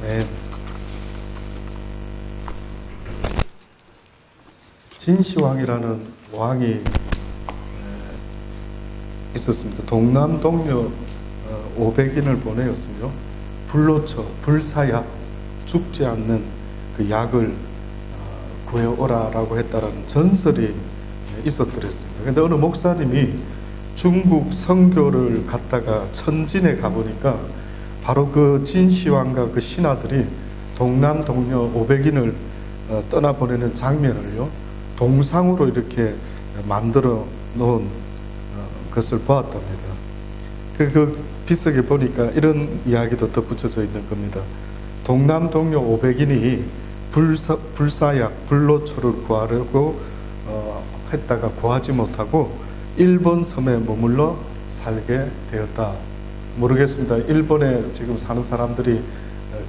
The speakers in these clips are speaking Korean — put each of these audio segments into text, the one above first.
아멘. 진시황이라는 왕이 있었습니다. 동남 동료 500인을 보내었으며 불로초, 불사약, 죽지 않는 그 약을 구해오라라고 했다라는 전설이 있었더랬습니다. 그런데 어느 목사님이 중국 선교를 갔다가 천진에 가보니까 바로 그 진시황과 그 신하들이 동남 동료 500인을 떠나보내는 장면을요, 동상으로 이렇게 만들어 놓은 것을 보았답니다. 그 비석에 보니까 이런 이야기도 덧붙여져 있는 겁니다. 동남 동료 500인이 불사약, 불로초를 구하려고 했다가 구하지 못하고 일본 섬에 머물러 살게 되었다. 모르겠습니다. 일본에 지금 사는 사람들이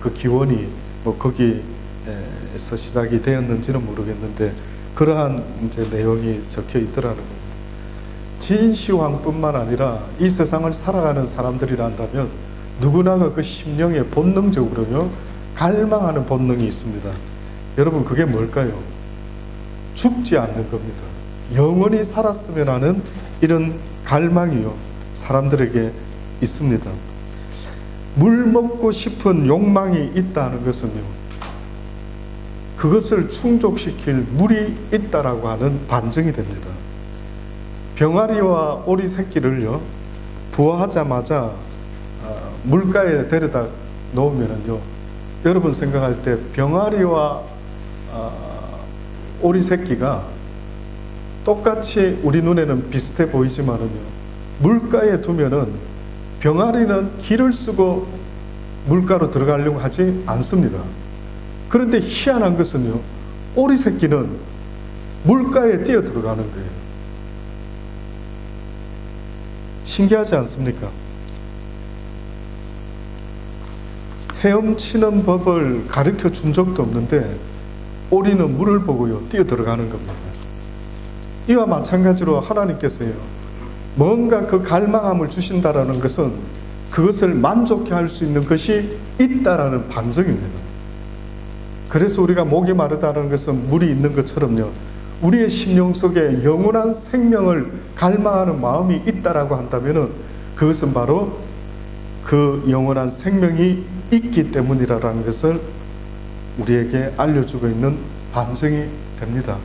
그 기원이 뭐 거기에서 시작이 되었는지는 모르겠는데 그러한 이제 내용이 적혀 있더라는 겁니다. 진시황뿐만 아니라 이 세상을 살아가는 사람들이란다면 누구나가 그 심령에 본능적으로요 갈망하는 본능이 있습니다. 여러분, 그게 뭘까요? 죽지 않는 겁니다. 영원히 살았으면 하는 이런 갈망이요 사람들에게 있습니다. 물 먹고 싶은 욕망이 있다는 것은요, 그것을 충족시킬 물이 있다라고 하는 반증이 됩니다. 병아리와 오리 새끼를요 부화하자마자 물가에 데려다 놓으면은요, 여러분 생각할 때 병아리와 오리 새끼가 똑같이 우리 눈에는 비슷해 보이지만은요, 물가에 두면은 병아리는 길을 쓰고 물가로 들어가려고 하지 않습니다. 그런데 희한한 것은요, 오리 새끼는 물가에 뛰어 들어가는 거예요. 신기하지 않습니까? 헤엄치는 법을 가르쳐 준 적도 없는데 오리는 물을 보고요 뛰어 들어가는 겁니다. 이와 마찬가지로 하나님께서요 뭔가 그 갈망함을 주신다라는 것은 그것을 만족해 할 수 있는 것이 있다라는 반증입니다. 그래서 우리가 목이 마르다는 것은 물이 있는 것처럼요, 우리의 심령 속에 영원한 생명을 갈망하는 마음이 있다라고 한다면은 그것은 바로 그 영원한 생명이 있기 때문이라는 것을 우리에게 알려주고 있는 반증이 됩니다.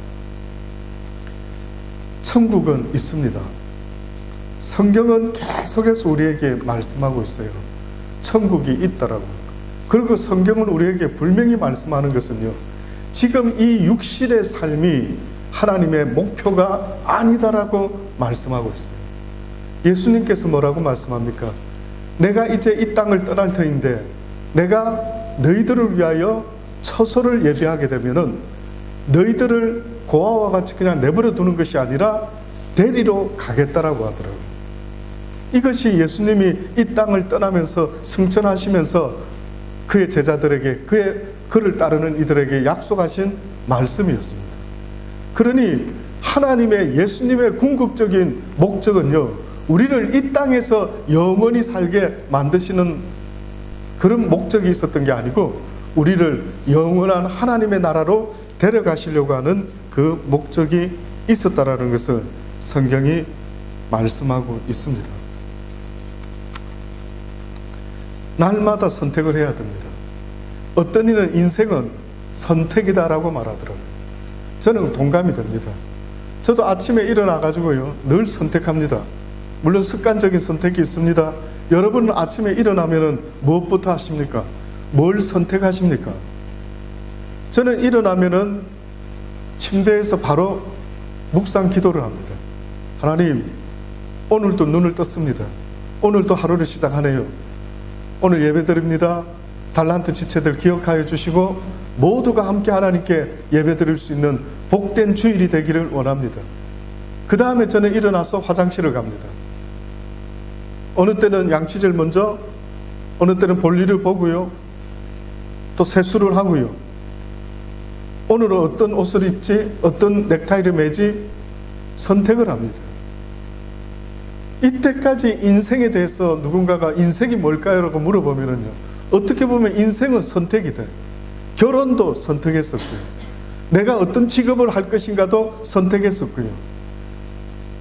천국은 있습니다. 성경은 계속해서 우리에게 말씀하고 있어요. 천국이 있다라고. 그리고 성경은 우리에게 분명히 말씀하는 것은요, 지금 이 육신의 삶이 하나님의 목표가 아니다라고 말씀하고 있어요. 예수님께서 뭐라고 말씀합니까? 내가 이제 이 땅을 떠날 터인데 내가 너희들을 위하여 처소를 예비하게 되면은 너희들을 고아와 같이 그냥 내버려 두는 것이 아니라 데리러 가겠다라고 하더라고요. 이것이 예수님이 이 땅을 떠나면서 승천하시면서 그의 제자들에게, 그를 따르는 이들에게 약속하신 말씀이었습니다. 그러니 하나님의, 예수님의 궁극적인 목적은요, 우리를 이 땅에서 영원히 살게 만드시는 그런 목적이 있었던 게 아니고 우리를 영원한 하나님의 나라로 데려가시려고 하는 그 목적이 있었다라는 것을 성경이 말씀하고 있습니다. 날마다 선택을 해야 됩니다. 어떤 이는 인생은 선택이다라고 말하더라고요. 저는 동감이 됩니다. 저도 아침에 일어나가지고요 늘 선택합니다. 물론 습관적인 선택이 있습니다. 여러분은 아침에 일어나면은 무엇부터 하십니까? 뭘 선택하십니까? 저는 일어나면은 침대에서 바로 묵상 기도를 합니다. 하나님, 오늘도 눈을 떴습니다. 오늘도 하루를 시작하네요. 오늘 예배드립니다. 달란트 지체들 기억하여 주시고 모두가 함께 하나님께 예배드릴 수 있는 복된 주일이 되기를 원합니다. 그 다음에 저는 일어나서 화장실을 갑니다. 어느 때는 양치질 먼저, 어느 때는 볼일을 보고요, 또 세수를 하고요, 오늘은 어떤 옷을 입지, 어떤 넥타이를 매지 선택을 합니다. 이때까지 인생에 대해서 누군가가 인생이 뭘까요? 라고 물어보면요, 어떻게 보면 인생은 선택이 돼. 결혼도 선택했었고요. 내가 어떤 직업을 할 것인가도 선택했었고요.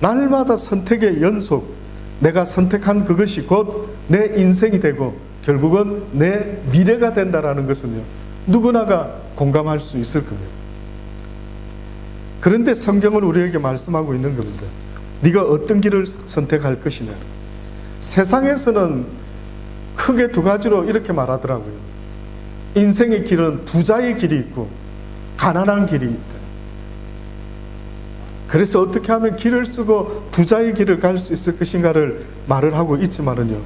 날마다 선택의 연속, 내가 선택한 그것이 곧 내 인생이 되고 결국은 내 미래가 된다는 것은요, 누구나가 공감할 수 있을 겁니다. 그런데 성경은 우리에게 말씀하고 있는 겁니다. 네가 어떤 길을 선택할 것이냐. 세상에서는 크게 두 가지로 이렇게 말하더라고요. 인생의 길은 부자의 길이 있고 가난한 길이 있다. 그래서 어떻게 하면 길을 쓰고 부자의 길을 갈 수 있을 것인가를 말을 하고 있지만은요,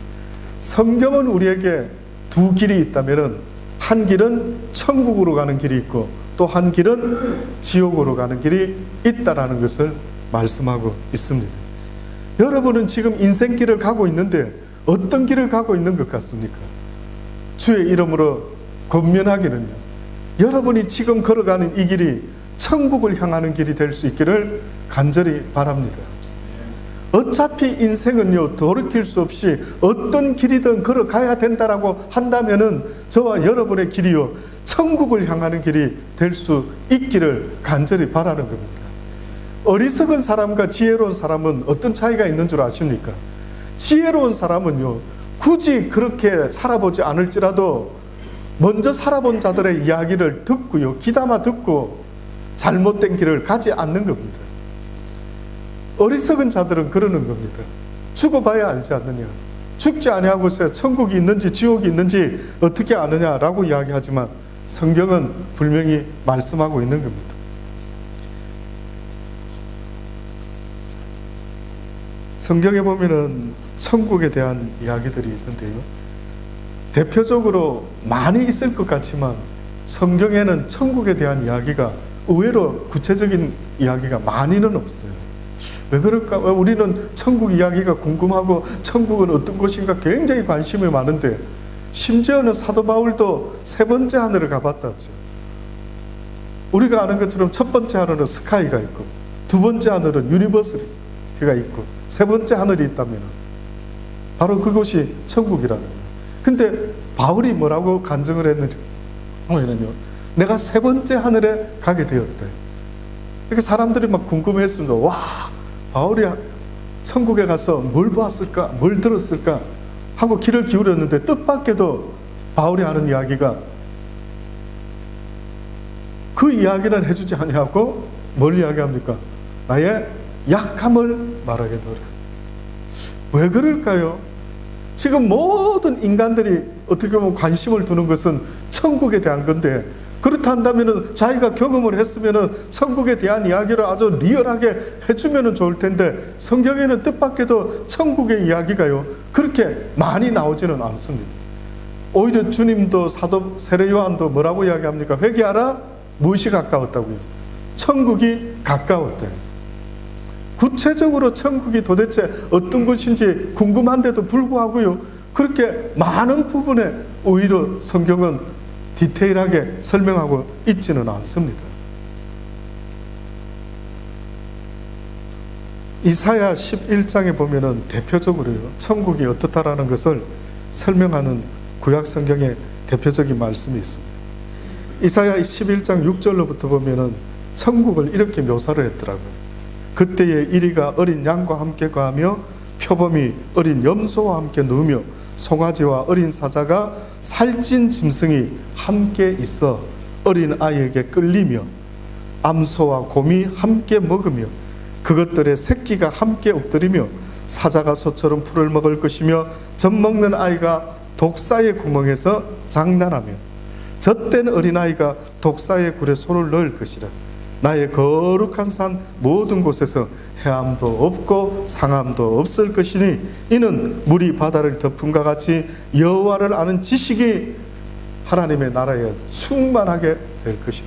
성경은 우리에게 두 길이 있다면은 한 길은 천국으로 가는 길이 있고 또 한 길은 지옥으로 가는 길이 있다라는 것을 말씀하고 있습니다. 여러분은 지금 인생길을 가고 있는데 어떤 길을 가고 있는 것 같습니까? 주의 이름으로 권면하기는요, 여러분이 지금 걸어가는 이 길이 천국을 향하는 길이 될 수 있기를 간절히 바랍니다. 어차피 인생은요, 돌이킬 수 없이 어떤 길이든 걸어가야 된다라고 한다면은 저와 여러분의 길이요, 천국을 향하는 길이 될 수 있기를 간절히 바라는 겁니다. 어리석은 사람과 지혜로운 사람은 어떤 차이가 있는 줄 아십니까? 지혜로운 사람은요, 굳이 그렇게 살아보지 않을지라도 먼저 살아본 자들의 이야기를 듣고요, 귀담아 듣고 잘못된 길을 가지 않는 겁니다. 어리석은 자들은 그러는 겁니다. 죽어봐야 알지 않느냐. 죽지 아니하고서 천국이 있는지 지옥이 있는지 어떻게 아느냐라고 이야기하지만 성경은 분명히 말씀하고 있는 겁니다. 성경에 보면은 천국에 대한 이야기들이 있는데요, 대표적으로 많이 있을 것 같지만 성경에는 천국에 대한 이야기가 의외로 구체적인 이야기가 많이는 없어요. 왜 그럴까? 우리는 천국 이야기가 궁금하고 천국은 어떤 곳인가 굉장히 관심이 많은데, 심지어는 사도 바울도 세 번째 하늘을 가봤다죠. 우리가 아는 것처럼 첫 번째 하늘은 스카이가 있고 두 번째 하늘은 유니버시티가 있고 세 번째 하늘이 있다면 바로 그곳이 천국이라는 거예요. 근데 바울이 뭐라고 간증을 했는지 보면요, 내가 세 번째 하늘에 가게 되었대. 이렇게 사람들이 막 궁금해했습니다. 와, 바울이 천국에 가서 뭘 보았을까, 뭘 들었을까 하고 귀를 기울였는데 뜻밖에도 바울이 하는 이야기가 그 이야기는 해주지 아니하고 뭘 이야기합니까? 나의 약함을 말하겠노라. 왜 그럴까요? 지금 모든 인간들이 어떻게 보면 관심을 두는 것은 천국에 대한 건데, 그렇다 한다면 자기가 경험을 했으면 천국에 대한 이야기를 아주 리얼하게 해주면 좋을 텐데, 성경에는 뜻밖에도 천국의 이야기가요 그렇게 많이 나오지는 않습니다. 오히려 주님도 사도 세례 요한도 뭐라고 이야기합니까? 회개하라. 무엇이 가까웠다고요? 천국이 가까웠대요. 구체적으로 천국이 도대체 어떤 것인지 궁금한데도 불구하고요, 그렇게 많은 부분에 오히려 성경은 디테일하게 설명하고 있지는 않습니다. 이사야 11장에 보면은 대표적으로요, 천국이 어떻다라는 것을 설명하는 구약 성경의 대표적인 말씀이 있습니다. 이사야 11장 6절로부터 보면은 천국을 이렇게 묘사를 했더라고요. 그때에 이리가 어린 양과 함께 거하며 표범이 어린 염소와 함께 누우며 송아지와 어린 사자가 살찐 짐승이 함께 있어 어린 아이에게 끌리며 암소와 곰이 함께 먹으며 그것들의 새끼가 함께 엎드리며 사자가 소처럼 풀을 먹을 것이며 젖 먹는 아이가 독사의 구멍에서 장난하며 젖된 어린아이가 독사의 굴에 손을 넣을 것이라. 나의 거룩한 산 모든 곳에서 해함도 없고 상함도 없을 것이니 이는 물이 바다를 덮음과 같이 여호와를 아는 지식이 하나님의 나라에 충만하게 될 것이다.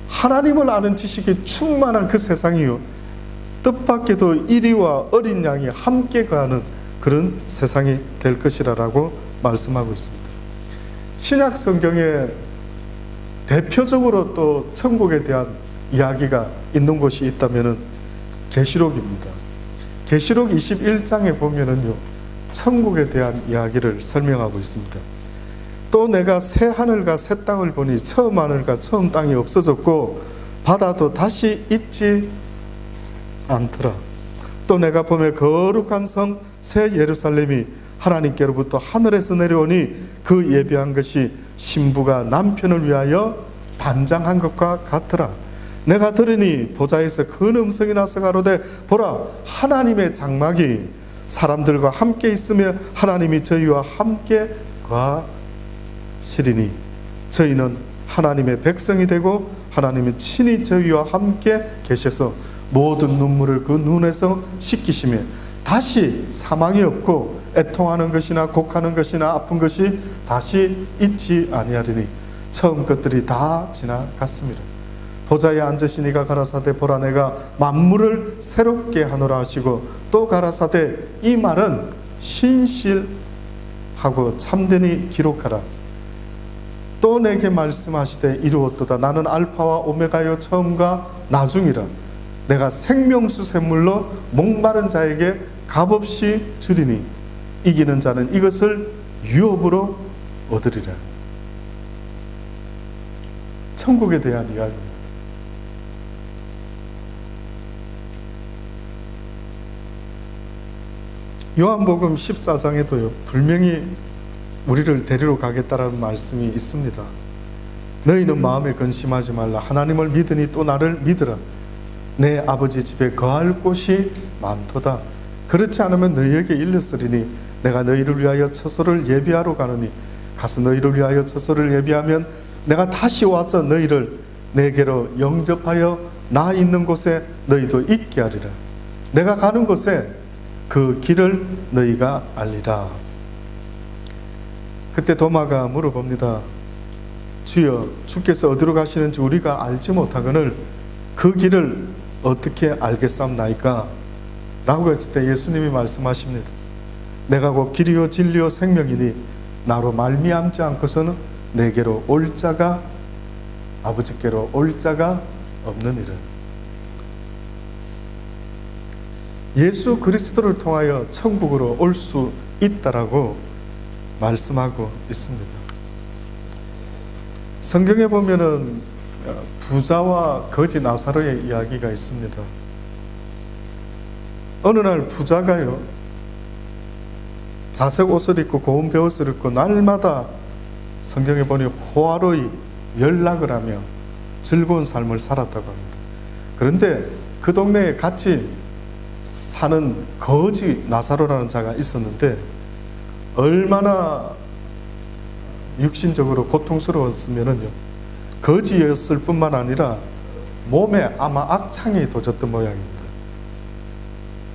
하나님을 아는 지식이 충만한 그 세상이요, 뜻밖에도 이리와 어린 양이 함께 거하는 그런 세상이 될 것이라고 말씀하고 있습니다. 신약 성경에 대표적으로 또 천국에 대한 이야기가 있는 곳이 있다면 계시록입니다. 계시록 21장에 보면은요, 천국에 대한 이야기를 설명하고 있습니다. 또 내가 새 하늘과 새 땅을 보니 처음 하늘과 처음 땅이 없어졌고 바다도 다시 있지 않더라. 또 내가 보며 거룩한 성 새 예루살렘이 하나님께로부터 하늘에서 내려오니 그 예비한 것이 신부가 남편을 위하여 단장한 것과 같더라. 내가 들으니 보좌에서 큰 음성이 나서 가로되 보라, 하나님의 장막이 사람들과 함께 있으며 하나님이 저희와 함께 거하시리니 저희는 하나님의 백성이 되고 하나님은 친히 저희와 함께 계셔서 모든 눈물을 그 눈에서 씻기시며 다시 사망이 없고 애통하는 것이나 곡하는 것이나 아픈 것이 다시 있지 아니하리니 처음 것들이 다 지나갔습니다. 보좌에 앉으시니가 가라사대 보라, 내가 만물을 새롭게 하노라 하시고 또 가라사대 이 말은 신실하고 참되니 기록하라. 또 내게 말씀하시되 이루었도다. 나는 알파와 오메가요 처음과 나중이라. 내가 생명수 샘물로 목마른 자에게 값없이 주리니 이기는 자는 이것을 유업으로 얻으리라. 천국에 대한 이야기입니다. 요한복음 14장에도요 분명히 우리를 데리러 가겠다라는 말씀이 있습니다. 너희는 마음에 근심하지 말라. 하나님을 믿으니 또 나를 믿으라. 내 아버지 집에 거할 곳이 많도다. 그렇지 않으면 너희에게 일렀으리니 내가 너희를 위하여 처소를 예비하러 가느니 가서 너희를 위하여 처소를 예비하면 내가 다시 와서 너희를 내게로 영접하여 나 있는 곳에 너희도 있게 하리라. 내가 가는 곳에 그 길을 너희가 알리라. 그때 도마가 물어봅니다. 주여, 주께서 어디로 가시는지 우리가 알지 못하거늘 그 길을 어떻게 알겠사옵나이까? 라고 했을 때 예수님이 말씀하십니다. 내가 곧 길이요 진리요 생명이니 나로 말미암지 않고서는 내게로 올 자가, 아버지께로 올 자가 없느니라. 예수 그리스도를 통하여 천국으로 올 수 있다라고 말씀하고 있습니다. 성경에 보면은 부자와 거지 나사로의 이야기가 있습니다. 어느 날 부자가요 자색 옷을 입고 고운 베옷을 입고 날마다 성경에 보니 호화로이 연락을 하며 즐거운 삶을 살았다고 합니다. 그런데 그 동네에 같이 사는 거지 나사로라는 자가 있었는데 얼마나 육신적으로 고통스러웠으면은요 거지였을 뿐만 아니라 몸에 아마 악창이 도졌던 모양입니다.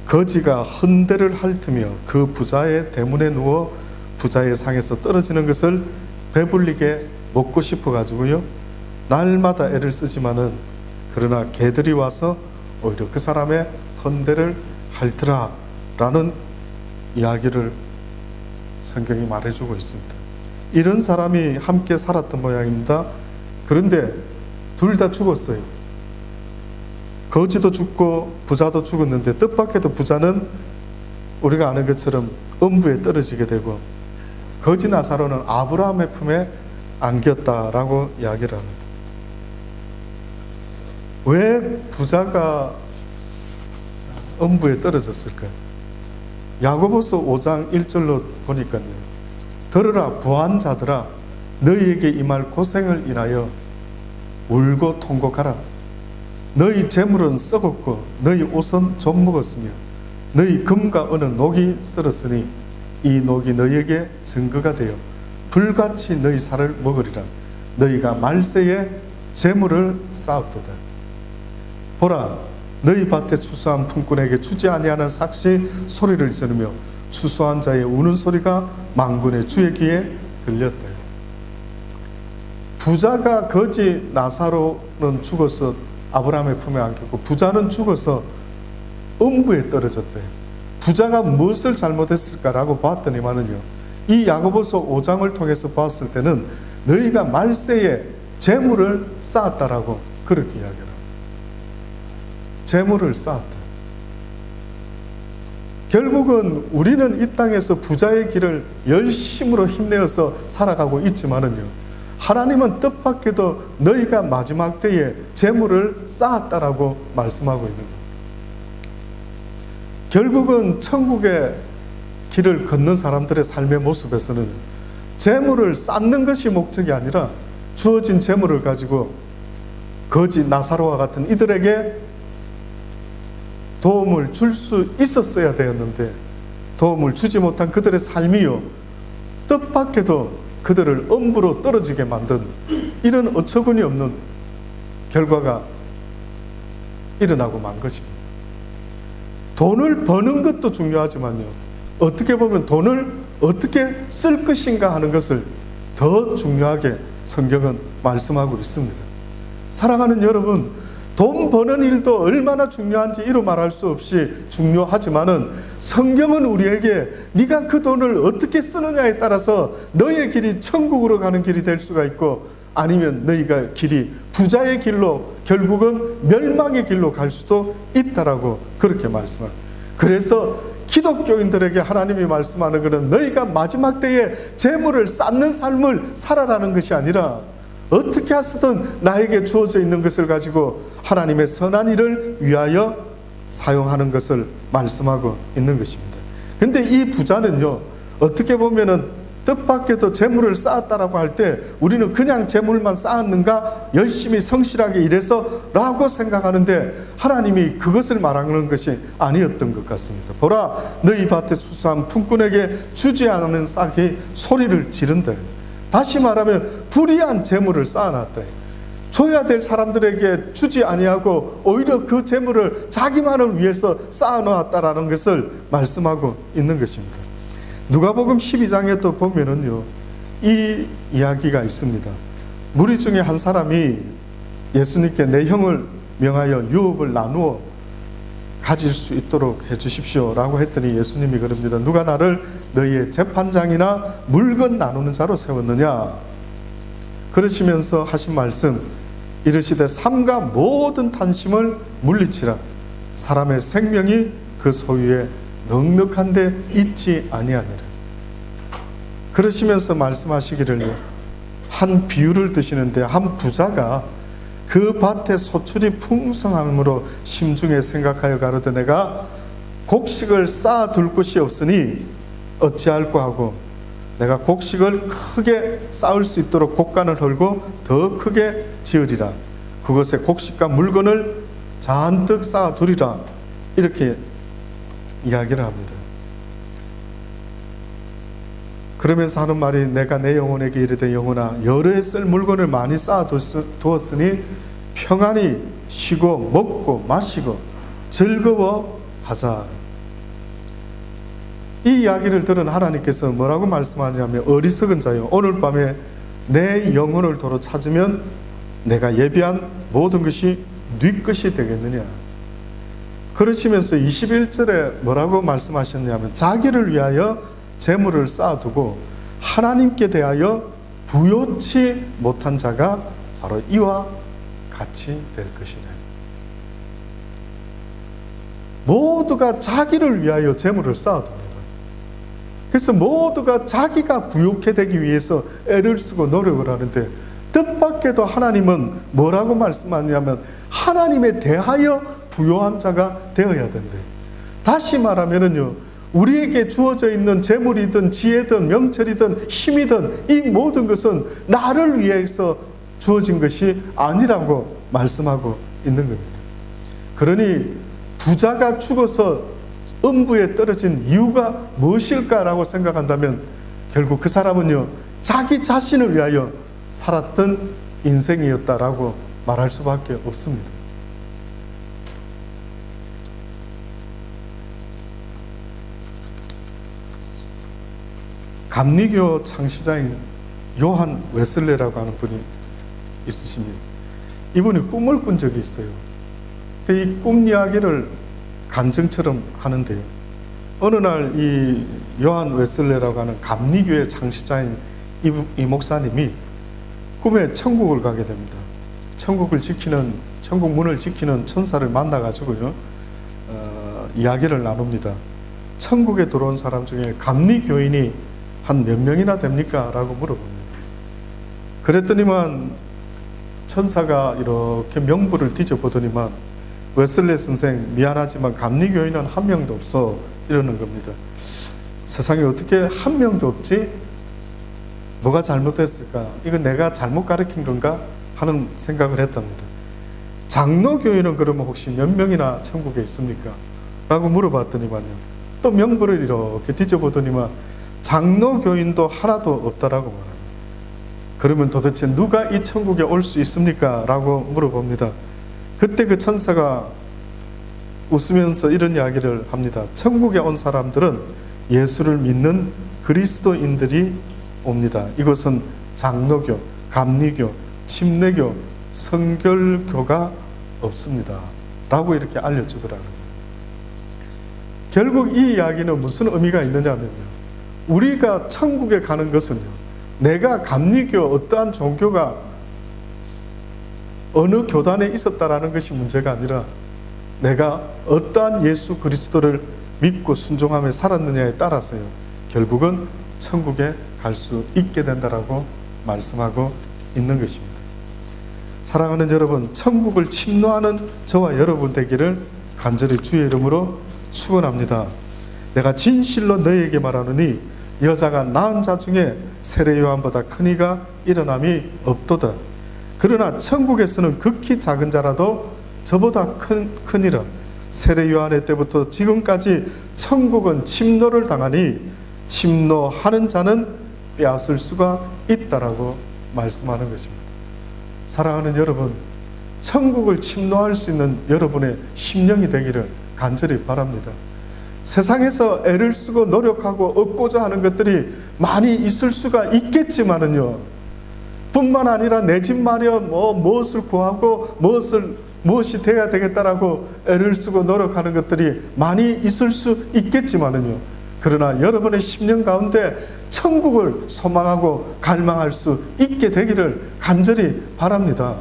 거지가 헌대를 핥으며 그 부자의 대문에 누워 부자의 상에서 떨어지는 것을 배불리게 먹고 싶어 가지고요 날마다 애를 쓰지만은 그러나 개들이 와서 오히려 그 사람의 헌대를 핥더라 라는 이야기를 성경이 말해주고 있습니다. 이런 사람이 함께 살았던 모양입니다. 그런데 둘 다 죽었어요. 거지도 죽고 부자도 죽었는데 뜻밖에도 부자는 우리가 아는 것처럼 음부에 떨어지게 되고 거지 나사로는 아브라함의 품에 안겼다라고 이야기를 합니다. 왜 부자가 음부에 떨어졌을까요? 야고보서 5장 1절로 보니까요. 들으라 부한자들아 너희에게 임할 고생을 인하여 울고 통곡하라. 너희 재물은 썩었고 너희 옷은 좀 먹었으며 너희 금과 은은 녹이 썰었으니 이 녹이 너희에게 증거가 되어 불같이 너희 살을 먹으리라. 너희가 말세에 재물을 쌓았도다. 보라 너희 밭에 추수한 품꾼에게 주지 아니하는 삭시 소리를 지르며 추수한 자의 우는 소리가 만군의 주의 귀에 들렸다. 부자가 거지 나사로는 죽어서 아브라함의 품에 안겼고 부자는 죽어서 음부에 떨어졌대요. 부자가 무엇을 잘못했을까라고 봤더니만은요 이 야고보서 5장을 통해서 봤을 때는 너희가 말세에 재물을 쌓았다라고 그렇게 이야기합니다. 재물을 쌓았다. 결국은 우리는 이 땅에서 부자의 길을 열심으로 힘내어서 살아가고 있지만은요, 하나님은 뜻밖에도 너희가 마지막 때에 재물을 쌓았다라고 말씀하고 있는 거예요. 결국은 천국의 길을 걷는 사람들의 삶의 모습에서는 재물을 쌓는 것이 목적이 아니라 주어진 재물을 가지고 거지 나사로와 같은 이들에게 도움을 줄 수 있었어야 되었는데 도움을 주지 못한 그들의 삶이요, 뜻밖에도 그들을 엄부로 떨어지게 만든 이런 어처구니 없는 결과가 일어나고 만 것입니다. 돈을 버는 것도 중요하지만요, 어떻게 보면 돈을 어떻게 쓸 것인가 하는 것을 더 중요하게 성경은 말씀하고 있습니다. 사랑하는 여러분, 돈 버는 일도 얼마나 중요한지 이루 말할 수 없이 중요하지만은 성경은 우리에게 네가 그 돈을 어떻게 쓰느냐에 따라서 너의 길이 천국으로 가는 길이 될 수가 있고, 아니면 너희가 길이 부자의 길로 결국은 멸망의 길로 갈 수도 있다라고 그렇게 말씀합니다. 그래서 기독교인들에게 하나님이 말씀하는 것은 너희가 마지막 때에 재물을 쌓는 삶을 살아라는 것이 아니라 어떻게 하든 나에게 주어져 있는 것을 가지고 하나님의 선한 일을 위하여 사용하는 것을 말씀하고 있는 것입니다. 근데 이 부자는요, 어떻게 보면은 뜻밖에도 재물을 쌓았다라고 할 때 우리는 그냥 재물만 쌓았는가, 열심히 성실하게 일해서 라고 생각하는데 하나님이 그것을 말하는 것이 아니었던 것 같습니다. 보라, 너희 밭에 수수한 품꾼에게 주지 않은 싹이 소리를 지른다. 다시 말하면 불의한 재물을 쌓아놨다. 줘야 될 사람들에게 주지 아니하고 오히려 그 재물을 자기만을 위해서 쌓아놓았다라는 것을 말씀하고 있는 것입니다. 누가복음 12장에 또 보면은요, 이 이야기가 있습니다. 무리 중에 한 사람이 예수님께 내 형을 명하여 유업을 나누어 가질 수 있도록 해주십시오 라고 했더니 예수님이 그럽니다. 누가 나를 너희의 재판장이나 물건 나누는 자로 세웠느냐? 그러시면서 하신 말씀, 이르시되 삼가 모든 탄심을 물리치라. 사람의 생명이 그 소유에 넉넉한데 있지 아니하니라. 그러시면서 말씀하시기를, 한 비유를 드시는데 한 부자가 그 밭에 소출이 풍성함으로 심중에 생각하여 가로되 내가 곡식을 쌓아둘 곳이 없으니 어찌할꼬 하고 내가 곡식을 크게 쌓을 수 있도록 곡간을 헐고 더 크게 지으리라. 그것에 곡식과 물건을 잔뜩 쌓아두리라. 이렇게 이야기를 합니다. 그러면서 하는 말이, 내가 내 영혼에게 이르되 영혼아, 여러 해 쓸 물건을 많이 쌓아두었으니 평안히 쉬고 먹고 마시고 즐거워하자. 이 이야기를 들은 하나님께서 뭐라고 말씀하냐면, 어리석은 자요, 오늘 밤에 내 영혼을 도로 찾으면 내가 예비한 모든 것이 네 것이 되겠느냐. 그러시면서 21절에 뭐라고 말씀하셨냐면, 자기를 위하여 재물을 쌓아두고 하나님께 대하여 부요치 못한 자가 바로 이와 같이 될 것이라. 모두가 자기를 위하여 재물을 쌓아둡니다. 그래서 모두가 자기가 부욕해 되기 위해서 애를 쓰고 노력을 하는데, 뜻밖에도 하나님은 뭐라고 말씀하냐면 하나님에 대하여 부요한 자가 되어야 된대. 다시 말하면은요, 우리에게 주어져 있는 재물이든 지혜든 명철이든 힘이든 이 모든 것은 나를 위해서 주어진 것이 아니라고 말씀하고 있는 겁니다. 그러니 부자가 죽어서 음부에 떨어진 이유가 무엇일까라고 생각한다면 결국 그 사람은요, 자기 자신을 위하여 살았던 인생이었다라고 말할 수밖에 없습니다. 감리교 창시자인 요한 웨슬레라고 하는 분이 있으십니다. 이분이 꿈을 꾼 적이 있어요. 근데 이 꿈 이야기를 간증처럼 하는데요, 어느 날 이 요한 웨슬레라고 하는 감리교의 창시자인 이 목사님이 꿈에 천국을 가게 됩니다. 천국 문을 지키는 천사를 만나가지고요, 이야기를 나눕니다. 천국에 들어온 사람 중에 감리교인이 한 몇 명이나 됩니까? 라고 물어봅니다. 그랬더니만 천사가 이렇게 명부를 뒤져보더니만 웨슬리 선생 미안하지만 감리교인은 한 명도 없어 이러는 겁니다. 세상에 어떻게 한 명도 없지? 뭐가 잘못됐을까? 이건 내가 잘못 가르친 건가? 하는 생각을 했답니다. 장로교인은 그러면 혹시 몇 명이나 천국에 있습니까? 라고 물어봤더니만요. 또 명부를 이렇게 뒤져보더니만 장로교인도 하나도 없다라고 말합니다. 그러면 도대체 누가 이 천국에 올 수 있습니까? 라고 물어봅니다. 그때 그 천사가 웃으면서 이런 이야기를 합니다. 천국에 온 사람들은 예수를 믿는 그리스도인들이 옵니다. 이것은 장로교, 감리교, 침례교, 성결교가 없습니다. 라고 이렇게 알려주더라고요. 결국 이 이야기는 무슨 의미가 있느냐면요. 우리가 천국에 가는 것은요. 내가 감리교 어떠한 종교가 어느 교단에 있었다라는 것이 문제가 아니라 내가 어떠한 예수 그리스도를 믿고 순종하며 살았느냐에 따라서요. 결국은 천국에 갈 수 있게 된다라고 말씀하고 있는 것입니다. 사랑하는 여러분, 천국을 침노하는 저와 여러분 되기를 간절히 주의 이름으로 축원합니다. 내가 진실로 너희에게 말하노니 여자가 낳은 자 중에 세례 요한보다 큰 이가 일어남이 없도다. 그러나 천국에서는 극히 작은 자라도 저보다 크니라. 세례 요한의 때부터 지금까지 천국은 침노를 당하니 침노하는 자는 빼앗을 수가 있다라고 말씀하는 것입니다. 사랑하는 여러분, 천국을 침노할 수 있는 여러분의 심령이 되기를 간절히 바랍니다. 세상에서 애를 쓰고 노력하고 얻고자 하는 것들이 많이 있을 수가 있겠지만은요, 뿐만 아니라 내 집 마련, 무엇을 구하고 무엇이 돼야 되겠다라고 애를 쓰고 노력하는 것들이 많이 있을 수 있겠지만은요, 그러나 여러분의 심령 가운데 천국을 소망하고 갈망할 수 있게 되기를 간절히 바랍니다.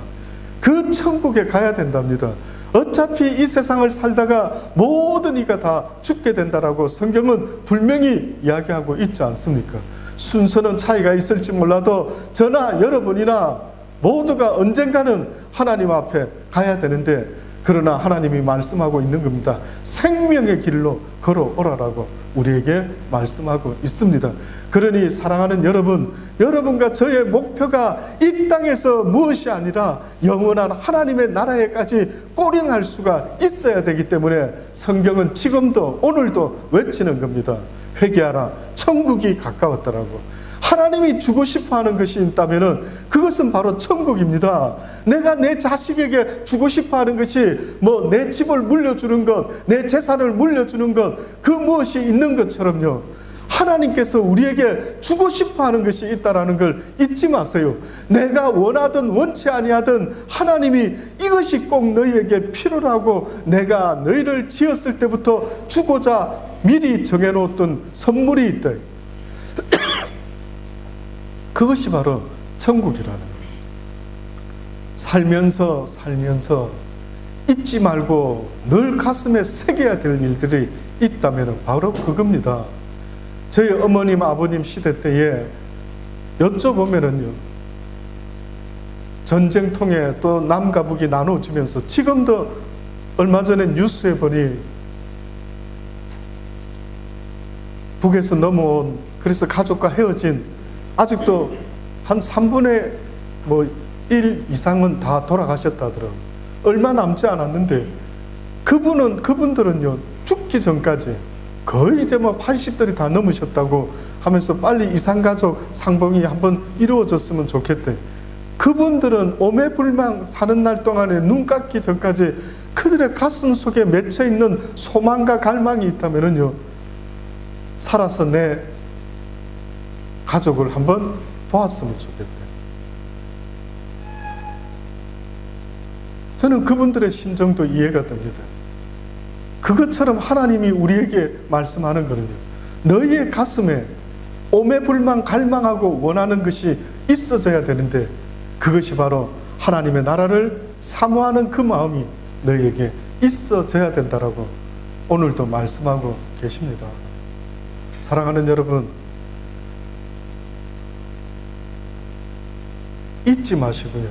그 천국에 가야 된답니다. 어차피 이 세상을 살다가 모든 이가 다 죽게 된다라고 성경은 분명히 이야기하고 있지 않습니까? 순서는 차이가 있을지 몰라도 저나 여러분이나 모두가 언젠가는 하나님 앞에 가야 되는데, 그러나 하나님이 말씀하고 있는 겁니다. 생명의 길로 걸어오라라고 우리에게 말씀하고 있습니다. 그러니 사랑하는 여러분, 여러분과 저의 목표가 이 땅에서 무엇이 아니라 영원한 하나님의 나라에까지 꼬링할 수가 있어야 되기 때문에 성경은 지금도 오늘도 외치는 겁니다. 회개하라, 천국이 가까웠다라고. 하나님이 주고 싶어하는 것이 있다면 그것은 바로 천국입니다. 내가 내 자식에게 주고 싶어하는 것이 내 집을 물려주는 것, 내 재산을 물려주는 것, 그 무엇이 있는 것처럼요, 하나님께서 우리에게 주고 싶어하는 것이 있다라는 걸 잊지 마세요. 내가 원하든 원치 아니하든 하나님이 이것이 꼭 너희에게 필요하고 내가 너희를 지었을 때부터 주고자 미리 정해놓았던 선물이 있다. 그것이 바로 천국이라는 거예요. 살면서 잊지 말고 늘 가슴에 새겨야 될 일들이 있다면 바로 그겁니다. 저희 어머님, 아버님 시대 때에 여쭤보면은요, 전쟁통에 또 남과 북이 나눠지면서 지금도 얼마 전에 뉴스에 보니 북에서 넘어온, 그래서 가족과 헤어진, 아직도 한 3분의 1 이상은 다 돌아가셨다더라고요. 얼마 남지 않았는데 그분들은요, 죽기 전까지 거의 이제 80들이 다 넘으셨다고 하면서 빨리 이산가족 상봉이 한번 이루어졌으면 좋겠대. 그분들은 오매불망 사는 날 동안에 눈 감기 전까지 그들의 가슴 속에 맺혀 있는 소망과 갈망이 있다면요, 살아서 내 가족을 한번 보았으면 좋겠대. 저는 그분들의 심정도 이해가 됩니다. 그것처럼 하나님이 우리에게 말씀하는 거는요, 너희의 가슴에 오매불망 갈망하고 원하는 것이 있어져야 되는데, 그것이 바로 하나님의 나라를 사모하는 그 마음이 너희에게 있어져야 된다라고 오늘도 말씀하고 계십니다. 사랑하는 여러분, 잊지 마시고요.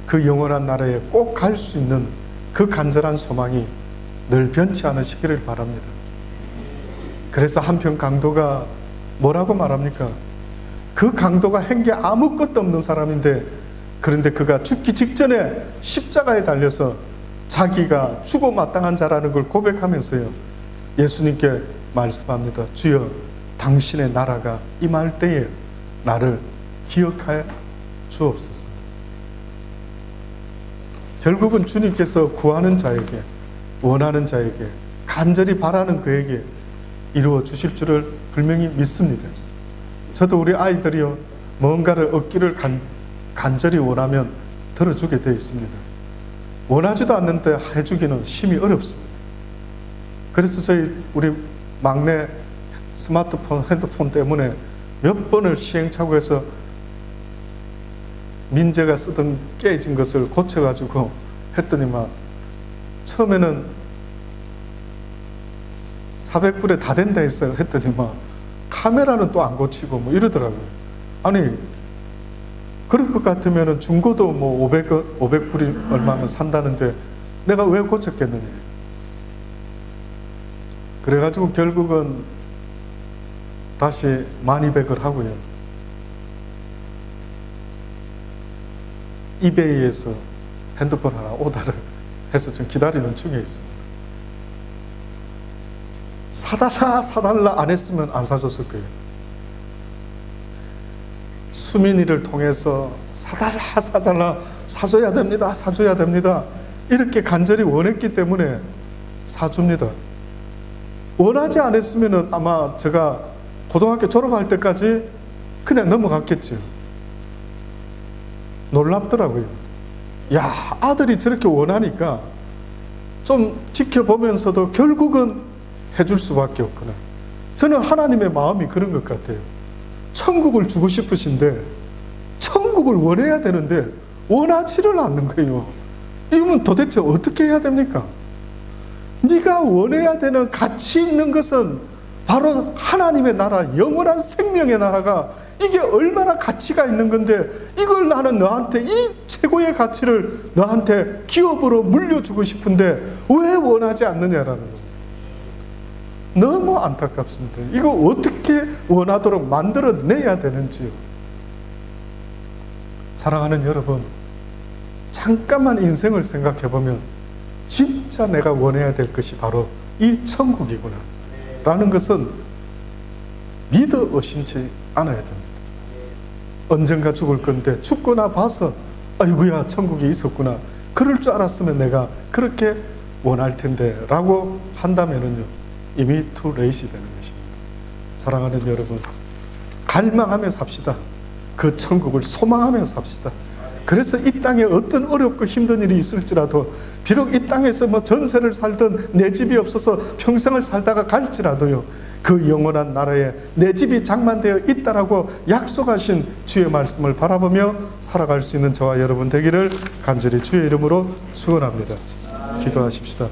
그 영원한 나라에 꼭 갈 수 있는 그 간절한 소망이 늘 변치 않으시기를 바랍니다. 그래서 한편 강도가 뭐라고 말합니까? 그 강도가 한 게 아무것도 없는 사람인데, 그런데 그가 죽기 직전에 십자가에 달려서 자기가 죽어 마땅한 자라는 걸 고백하면서요, 예수님께 말씀합니다. 주여, 당신의 나라가 임할 때에 나를 기억하여 주옵소서. 결국은 주님께서 구하는 자에게, 원하는 자에게, 간절히 바라는 그에게 이루어 주실 줄을 분명히 믿습니다. 저도 우리 아이들이요, 뭔가를 얻기를 간절히 원하면 들어주게 되어 있습니다. 원하지도 않는데 해주기는 심히 어렵습니다. 그래서 우리 막내 스마트폰, 핸드폰 때문에 몇 번을 시행착오해서 민재가 쓰던 깨진 것을 고쳐가지고 했더니만 처음에는 400불에 다 된다 했어요. 했더니만 카메라는 또 안 고치고 뭐 이러더라고요. 아니, 그럴 것 같으면 중고도 뭐 500불이 얼마면 산다는데 내가 왜 고쳤겠느냐. 그래가지고 결국은 다시 1200을 하고요. 이베이에서 핸드폰 하나 오다를 해서 지금 기다리는 중에 있습니다. 사달라 안 했으면 안 사줬을 거예요. 수민이를 통해서 사달라 사줘야 됩니다 이렇게 간절히 원했기 때문에 사줍니다. 원하지 않았으면 아마 제가 고등학교 졸업할 때까지 그냥 넘어갔겠죠. 놀랍더라고요. 야, 아들이 저렇게 원하니까 좀 지켜보면서도 결국은 해줄 수밖에 없구나. 저는 하나님의 마음이 그런 것 같아요. 천국을 주고 싶으신데 천국을 원해야 되는데 원하지를 않는 거예요. 이러면 도대체 어떻게 해야 됩니까? 네가 원해야 되는 가치 있는 것은 바로 하나님의 나라, 영원한 생명의 나라가 이게 얼마나 가치가 있는 건데 이걸 나는 너한테 이 최고의 가치를 너한테 기업으로 물려주고 싶은데 왜 원하지 않느냐라는 거예요. 너무 안타깝습니다. 이거 어떻게 원하도록 만들어내야 되는지요. 사랑하는 여러분, 잠깐만 인생을 생각해보면 진짜 내가 원해야 될 것이 바로 이 천국이구나 라는 것은 믿어 의심치 않아야 됩니다. 언젠가 죽을 건데 죽고 나 봐서 아이고야 천국이 있었구나, 그럴 줄 알았으면 내가 그렇게 원할 텐데 라고 한다면은요, 이미 too late이 되는 것입니다. 사랑하는 여러분, 갈망하며 삽시다. 그 천국을 소망하며 삽시다. 그래서 이 땅에 어떤 어렵고 힘든 일이 있을지라도, 비록 이 땅에서 뭐 전세를 살던 내 집이 없어서 평생을 살다가 갈지라도요, 그 영원한 나라에 내 집이 장만되어 있다라고 약속하신 주의 말씀을 바라보며 살아갈 수 있는 저와 여러분 되기를 간절히 주의 이름으로 축원합니다. 기도하십시다.